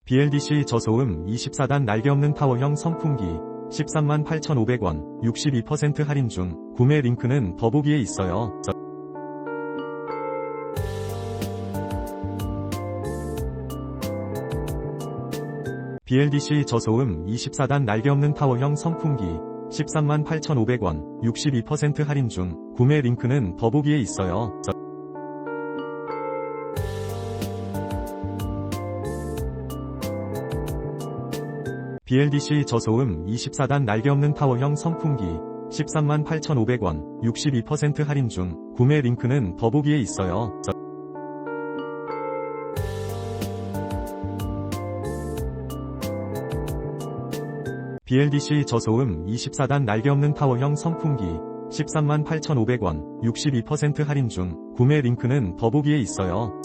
Bldc 저소음 24단 날개없는 타워형 선풍기 138,500원 62% 할인 중. 구매 링크는 더보기에 있어요. Bldc 저소음 24단 날개없는 타워형 선풍기 138,500원 62% 할인 중. 구매 링크는 더보기에 있어요. Bldc 저소음 24단 날개없는 타워형 선풍기 138,500원 62% 할인 중. 구매 링크는 더보기에 있어요. Bldc 저소음 24단 날개없는 타워형 선풍기 138,500원 62% 할인 중. 구매 링크는 더보기에 있어요.